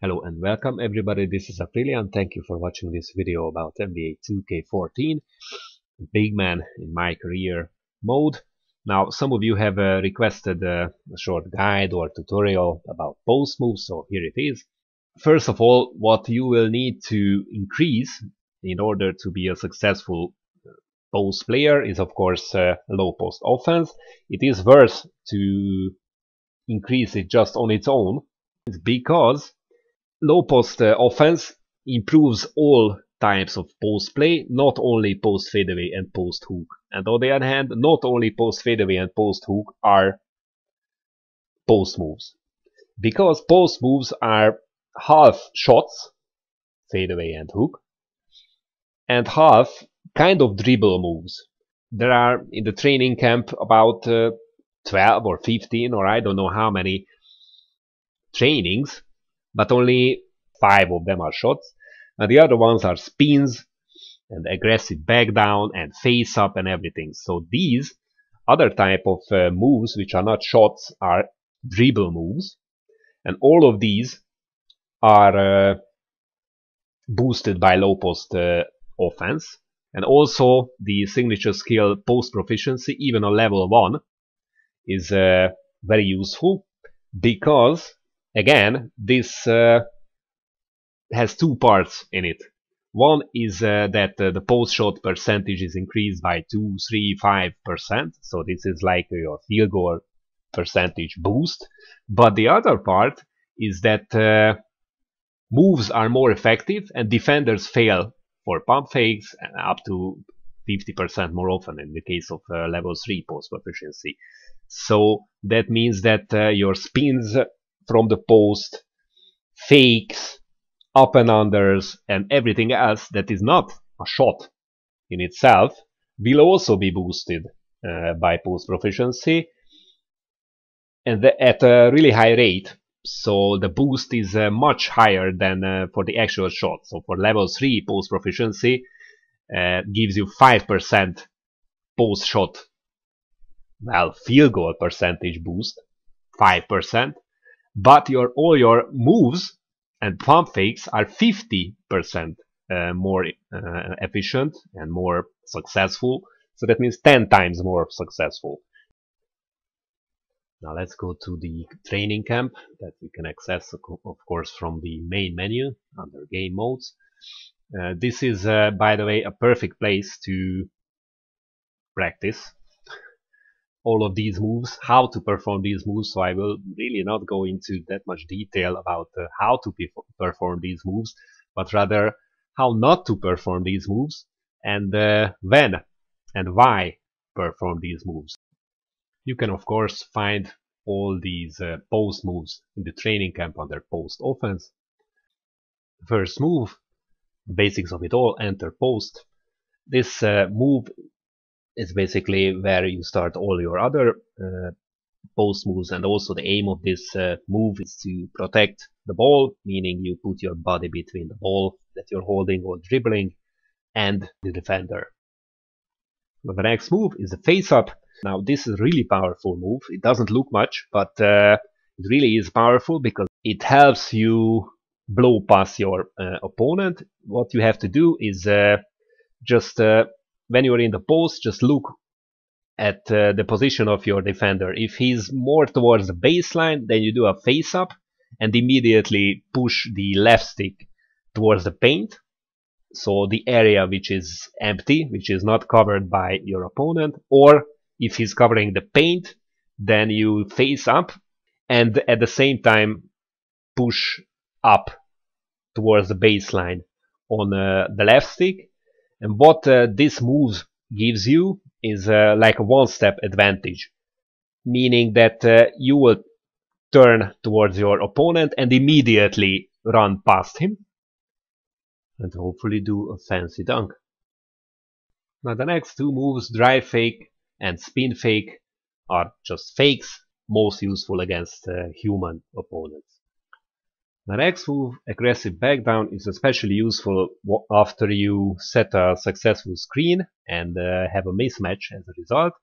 Hello and welcome everybody, this is Aprilia and thank you for watching this video about NBA 2K14 Big Man in my career mode. Now some of you have requested a short guide or tutorial about post moves, so here it is. First of all, what you will need to increase in order to be a successful post player is of course low post offense. It is worth to increase it just on its own because low post offense improves all types of post play, not only post fadeaway and post hook. And on the other hand, not only post fadeaway and post hook are post moves, because post moves are half shots, fadeaway and hook, and half kind of dribble moves. There are in the training camp about 12 or 15 or I don't know how many trainings, but only 5 of them are shots, and the other ones are spins and aggressive back down and face up and everything. So these other type of moves which are not shots are dribble moves, and all of these are boosted by low post offense. And also the signature skill post proficiency, even on level 1, is very useful because again this has two parts in it. One is that the post shot percentage is increased by 2, 3, 5%. So this is like your field goal percentage boost. But the other part is that moves are more effective and defenders fail for pump fakes up to 50% more often in the case of level 3 post proficiency. So that means that your spins from the post, fakes, up and unders, and everything else that is not a shot in itself will also be boosted by post proficiency, and at a really high rate. So the boost is much higher than for the actual shot. So for level 3 post proficiency gives you 5% post shot, well, field goal percentage boost, 5%, but all your moves and pump fakes are 50% more efficient and more successful. So that means 10 times more successful. Now let's go to the training camp that you can access, of course, from the main menu under game modes. This is, by the way, a perfect place to practice all of these moves, how to perform these moves. So I will really not go into that much detail about how to perform these moves, but rather how not to perform these moves and when and why perform these moves. You can of course find all these post moves in the training camp under post offense. First move, basics of it all, enter post. This move is basically where you start all your other post moves, and also the aim of this move is to protect the ball, meaning you put your body between the ball that you're holding or dribbling and the defender. But the next move is the face up. Now this is a really powerful move. It doesn't look much, but it really is powerful because it helps you blow past your opponent. What you have to do is just when you're in the post, just look at the position of your defender. If he's more towards the baseline, then you do a face up and immediately push the left stick towards the paint. So the area which is empty, which is not covered by your opponent, or if he's covering the paint, then you face up and at the same time push up towards the baseline on the left stick. And what this move gives you is like a one-step advantage, meaning that you will turn towards your opponent and immediately run past him and hopefully do a fancy dunk. Now the next two moves, drive fake and spin fake, are just fakes, most useful against human opponents. The next move, aggressive back down, is especially useful after you set a successful screen and have a mismatch as a result.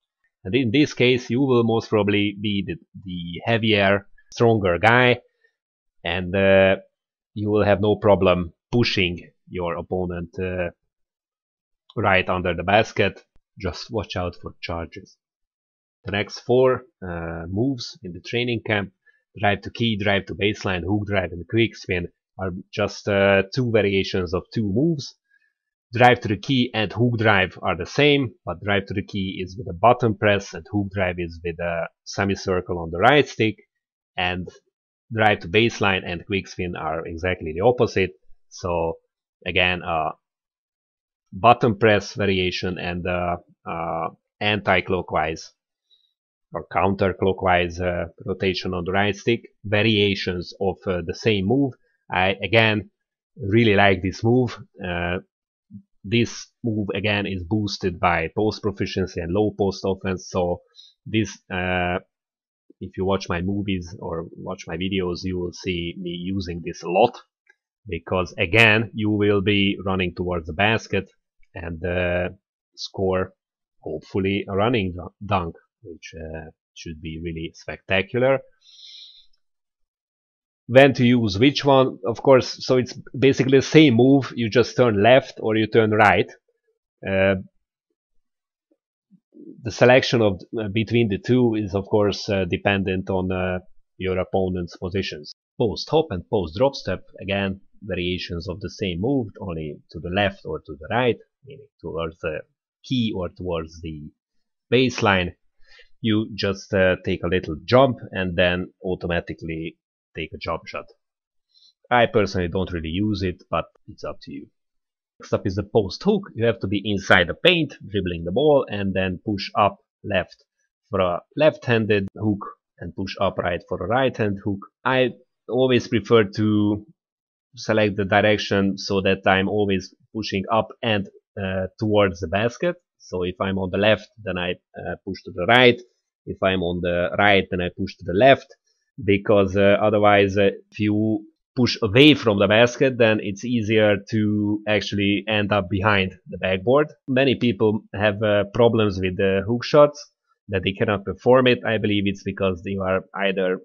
And in this case, you will most probably be the heavier, stronger guy, and you will have no problem pushing your opponent right under the basket. Just watch out for charges. The next 4 moves in the training camp, drive to key, drive to baseline, hook drive, and quick spin, are just 2 variations of 2 moves. Drive to the key and hook drive are the same, but drive to the key is with a button press and hook drive is with a semicircle on the right stick, and drive to baseline and quick spin are exactly the opposite. So again, button press variation and anti-clockwise or counterclockwise rotation on the right stick, variations of the same move. I again really like this move. This move again is boosted by post proficiency and low post offense. So this, if you watch my movies or watch my videos, you will see me using this a lot, because again you will be running towards the basket and score hopefully a running dunk, which should be really spectacular. When to use which one, of course, so it's basically the same move, you just turn left or you turn right. The selection of between the two is of course dependent on your opponent's positions. Post hop and post drop step, again variations of the same move, only to the left or to the right, meaning towards the key or towards the baseline. You just take a little jump and then automatically take a jump shot. I personally don't really use it, but it's up to you. Next up is the post hook. You have to be inside the paint, dribbling the ball, and then push up left for a left-handed hook and push up right for a right-hand hook. I always prefer to select the direction so that I'm always pushing up and towards the basket. So if I'm on the left, then I push to the right. If I'm on the right, then I push to the left, because otherwise if you push away from the basket, then it's easier to actually end up behind the backboard. Many people have problems with the hook shots, that they cannot perform it. I believe it's because they are either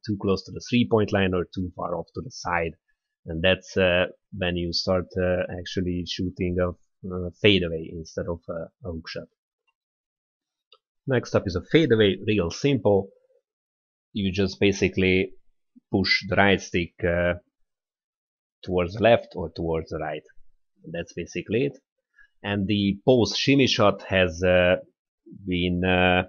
too close to the 3-point line or too far off to the side, and that's when you start actually shooting a fadeaway instead of a hook shot. Next up is a fadeaway, real simple. You just basically push the right stick towards the left or towards the right. That's basically it. And the post shimmy shot has been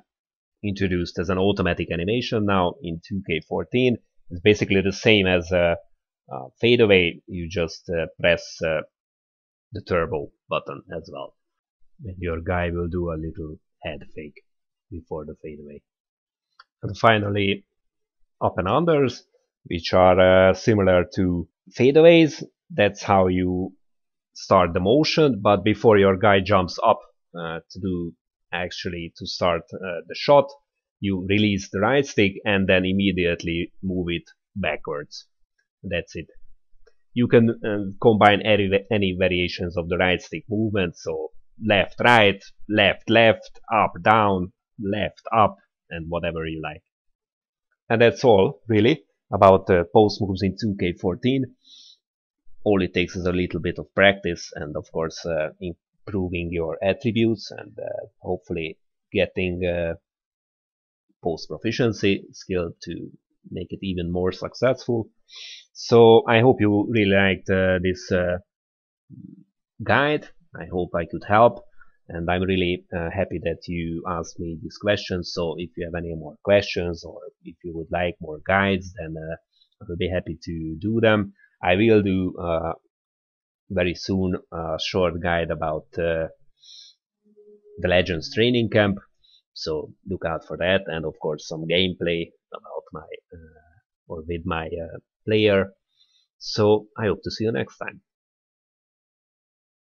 introduced as an automatic animation now in 2K14. It's basically the same as a fadeaway. You just press the turbo button as well, and your guy will do a little head fake before the fadeaway. And finally, up and unders, which are similar to fadeaways. That's how you start the motion, but before your guy jumps up to start the shot, you release the right stick and then immediately move it backwards. That's it. You can combine any variations of the right stick movement, so left, right, left, left, up, down, left, up, and whatever you like. And that's all, really, about post moves in 2K14. All it takes is a little bit of practice and, of course, improving your attributes and hopefully getting post proficiency skill to make it even more successful. So I hope you really liked this guide. I hope I could help, and I'm really happy that you asked me these questions. So if you have any more questions or if you would like more guides, then I will be happy to do them. I will do very soon a short guide about the Legends training camp, so look out for that, and of course some gameplay about my with my player. So I hope to see you next time.